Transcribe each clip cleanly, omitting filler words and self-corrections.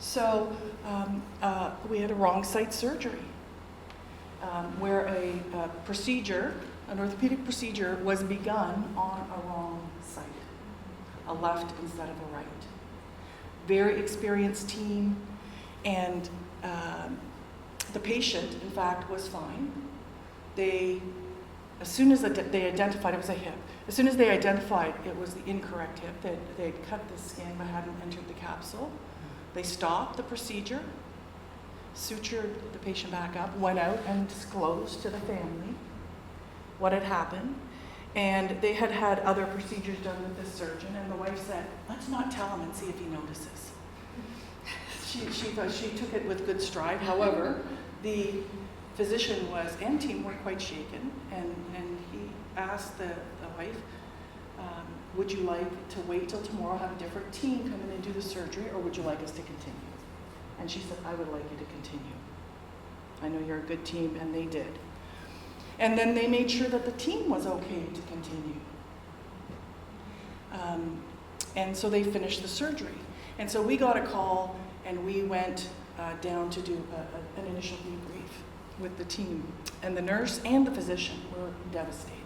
So we had a wrong site surgery where an orthopedic procedure was begun on a wrong site, a left instead of a right. Very experienced team, and the patient, in fact, was fine. As soon as they identified it was a hip, as soon as they identified it was the incorrect hip, they had cut the skin but hadn't entered the capsule, they stopped the procedure, sutured the patient back up, went out and disclosed to the family what had happened. And they had had other procedures done with this surgeon, and the wife said, let's not tell him and see if he notices. She took it with good stride. However, the physician and team were quite shaken, and he asked the wife, would you like to wait till tomorrow, have a different team come in and do the surgery, or would you like us to continue? And she said, I would like you to continue. I know you're a good team, and they did. And then they made sure that the team was okay to continue. And so they finished the surgery. And so we got a call, and we went down to do an initial debrief with the team. And the nurse and the physician were devastated.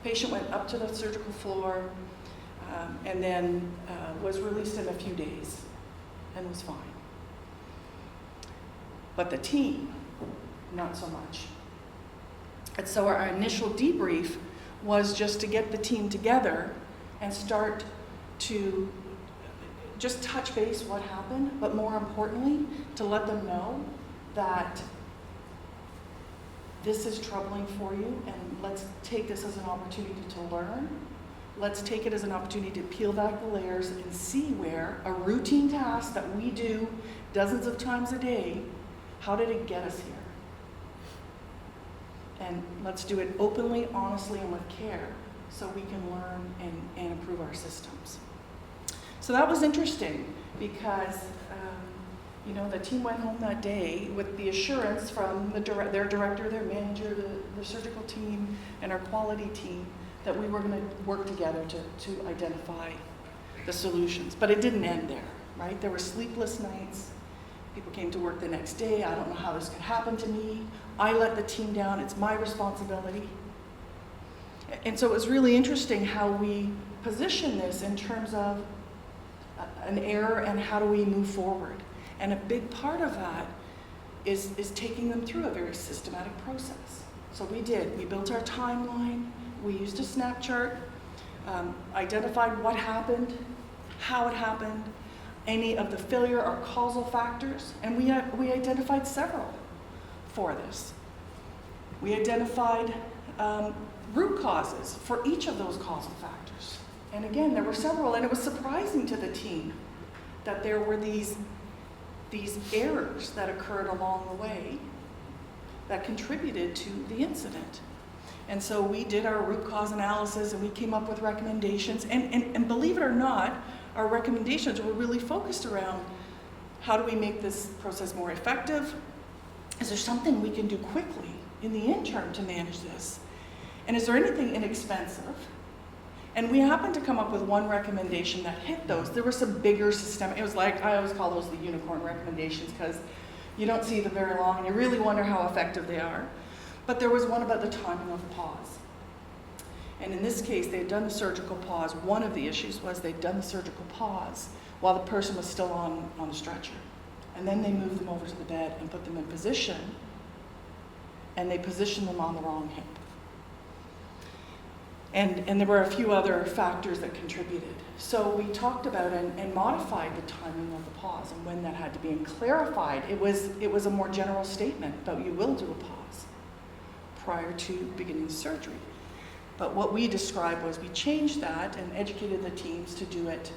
Patient went up to the surgical floor and then was released in a few days and was fine. But the team, not so much. And so our initial debrief was just to get the team together and start to just touch base what happened, but more importantly, to let them know that this is troubling for you, and let's take this as an opportunity to learn. Let's take it as an opportunity to peel back the layers and see where a routine task that we do dozens of times a day, how did it get us here? And let's do it openly, honestly, and with care so we can learn and improve our systems. So that was interesting because the team went home that day with the assurance from their director, their manager, the surgical team, and our quality team that we were going to work together to identify the solutions. But it didn't end there, right? There were sleepless nights. People came to work the next day. I don't know how this could happen to me. I let the team down. It's my responsibility. And so it was really interesting how we position this in terms of an error and how do we move forward. And a big part of that is taking them through a very systematic process. So we did. We built our timeline. We used a snap chart, identified what happened, how it happened, any of the failure or causal factors, and we identified several for this. We identified root causes for each of those causal factors. And again, there were several, and it was surprising to the team that there were these errors that occurred along the way that contributed to the incident. And so we did our root cause analysis, and we came up with recommendations. And believe it or not, our recommendations were really focused around how do we make this process more effective? Is there something we can do quickly in the interim to manage this? And is there anything inexpensive? And we happened to come up with one recommendation that hit those. There were some bigger systemic, it was like, I always call those the unicorn recommendations because you don't see them very long and you really wonder how effective they are. But there was one about the timing of pause. And in this case, they had done the surgical pause. One of the issues was they'd done the surgical pause while the person was still on the stretcher. And then they moved them over to the bed and put them in position, and they positioned them on the wrong hip. And there were a few other factors that contributed. So we talked about and modified the timing of the pause and when that had to be, and clarified. It was a more general statement about you will do a pause prior to beginning the surgery. But what we described was we changed that and educated the teams to do it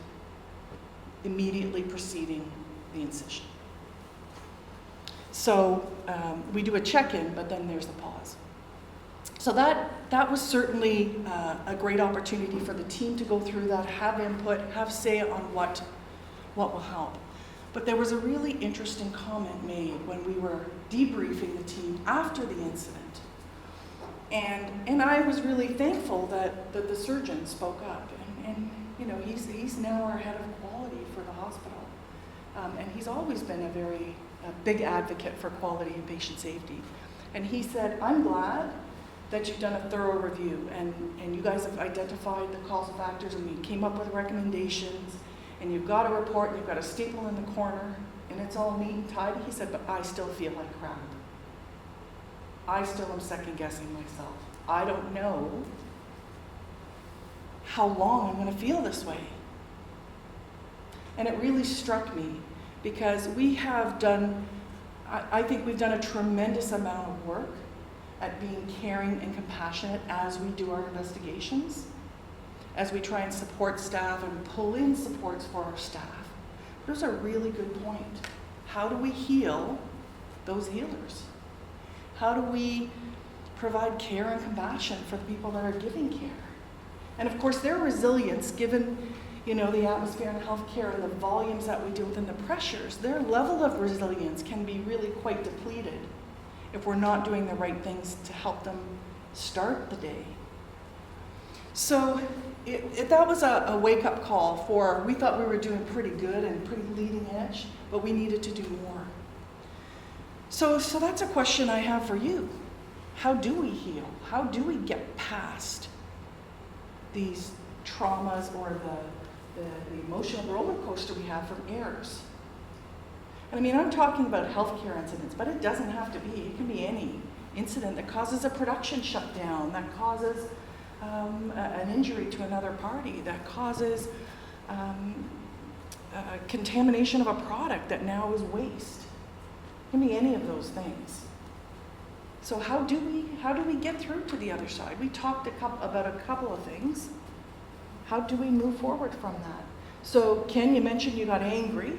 immediately preceding the incision. So we do a check-in, but then there's the pause. So that was certainly a great opportunity for the team to go through that, have input, have say on what will help. But there was a really interesting comment made when we were debriefing the team after the incident. And I was really thankful that the surgeon spoke up. And he's now our head of quality for the hospital. and he's always been a big advocate for quality and patient safety. And he said, I'm glad that you've done a thorough review, and you guys have identified the causal factors, and you came up with recommendations, and you've got a report, and you've got a staple in the corner, and it's all neat and tidy. He said, but I still feel like crap. I still am second guessing myself. I don't know how long I'm going to feel this way. And it really struck me because we have done, I think we've done a tremendous amount of work at being caring and compassionate as we do our investigations, as we try and support staff and pull in supports for our staff. There's a really good point. How do we heal those healers? How do we provide care and compassion for the people that are giving care? And of course, their resilience, given the atmosphere in healthcare and the volumes that we deal with and the pressures, their level of resilience can be really quite depleted if we're not doing the right things to help them start the day. So that was a wake-up call we thought we were doing pretty good and pretty leading edge, but we needed to do more. So that's a question I have for you. How do we heal? How do we get past these traumas or the emotional roller coaster we have from errors? And I'm talking about healthcare incidents, but it doesn't have to be. It can be any incident that causes a production shutdown, that causes an injury to another party, that causes contamination of a product that now is waste. It can be any of those things. So how do we get through to the other side? We talked about a couple of things. How do we move forward from that? So Ken, you mentioned you got angry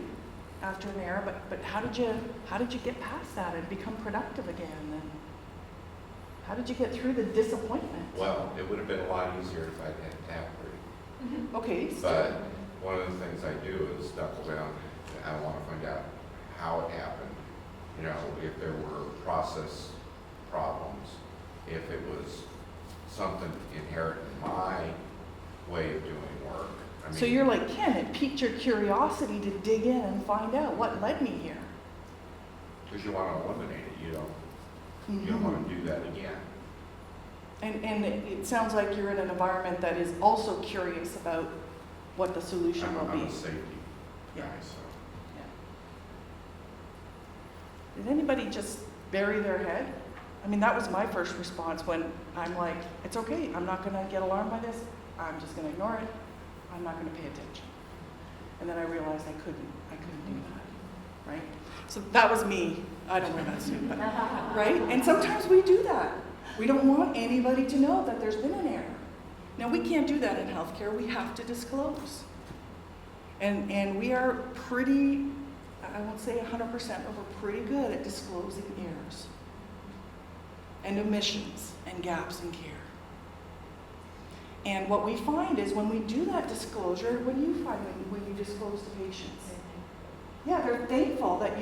after an error, but how did you get past that and become productive again? And how did you get through the disappointment? Well, it would have been a lot easier if I'd had TapRooT. Mm-hmm. Okay. But one of the things I do is knuckle down. I want to find out how it happened. If there were process problems, if it was something inherent in my way of doing work. So you're like Ken, it piqued your curiosity to dig in and find out what led me here. Because you want to eliminate it. You don't want to do that again. And it sounds like you're in an environment that is also curious about what the solution will be. I'm a safety guy, so. Yeah. Did anybody just bury their head? That was my first response when I'm like, it's okay, I'm not going to get alarmed by this. I'm just going to ignore it. I'm not going to pay attention. And then I realized I couldn't do that, right? So that was me. I don't wear that suit, but, right? And sometimes we do that. We don't want anybody to know that there's been an error. Now, we can't do that in healthcare. We have to disclose. And we are pretty, I won't say 100%, but we're pretty good at disclosing errors and omissions and gaps in care. And what we find is when we do that disclosure, what do you find when you disclose to patients? Yeah, they're thankful that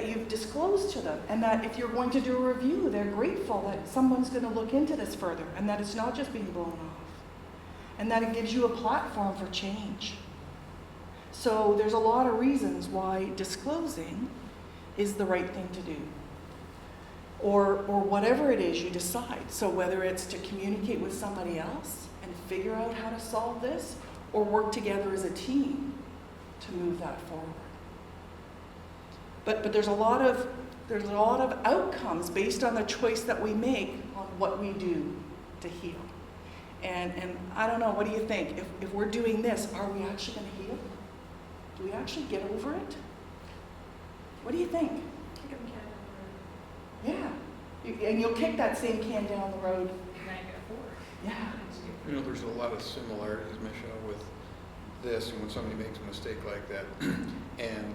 you've disclosed to them, and that if you're going to do a review, they're grateful that someone's going to look into this further, and that it's not just being blown off, and that it gives you a platform for change. So there's a lot of reasons why disclosing is the right thing to do. Or whatever it is you decide. So whether it's to communicate with somebody else and figure out how to solve this, or work together as a team to move that forward. But there's a lot of outcomes based on the choice that we make on what we do to heal. And I don't know, what do you think? If we're doing this, are we actually going to heal? Do we actually get over it? What do you think? Yeah, and you'll kick that same can down the road. Yeah. There's a lot of similarities, Michelle, with this and when somebody makes a mistake like that, and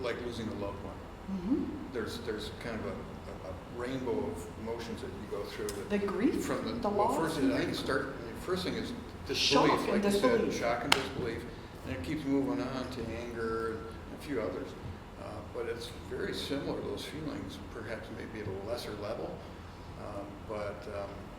like losing a loved one. Mm-hmm. There's kind of a rainbow of emotions that you go through. The grief, from the loss. First thing is disbelief, shock like and you disbelief. said, shock and disbelief, and it keeps moving on to anger and a few others. But it's very similar, those feelings, perhaps maybe at a lesser level. But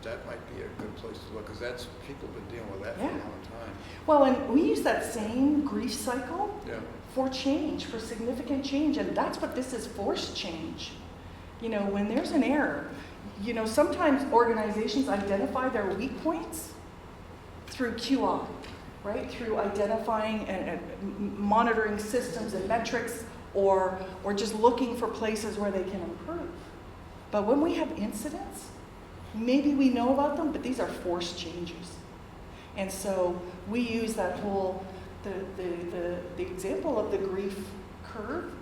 that might be a good place to look, because that's, people have been dealing with that for a Yeah. long time. Well, and we use that same grief cycle Yeah. for change, for significant change, and that's what this is, forced change. You know, when there's an error, you know, sometimes organizations identify their weak points through QI, right? Through identifying and monitoring systems and metrics, or just looking for places where they can improve. But when we have incidents, maybe we know about them, but these are forced changes. And so we use that whole, the example of the grief curve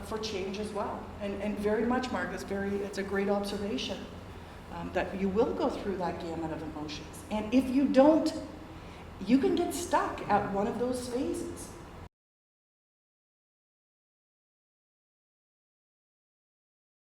for change as well. And very much, Mark, it's a great observation that you will go through that gamut of emotions. And if you don't, you can get stuck at one of those phases.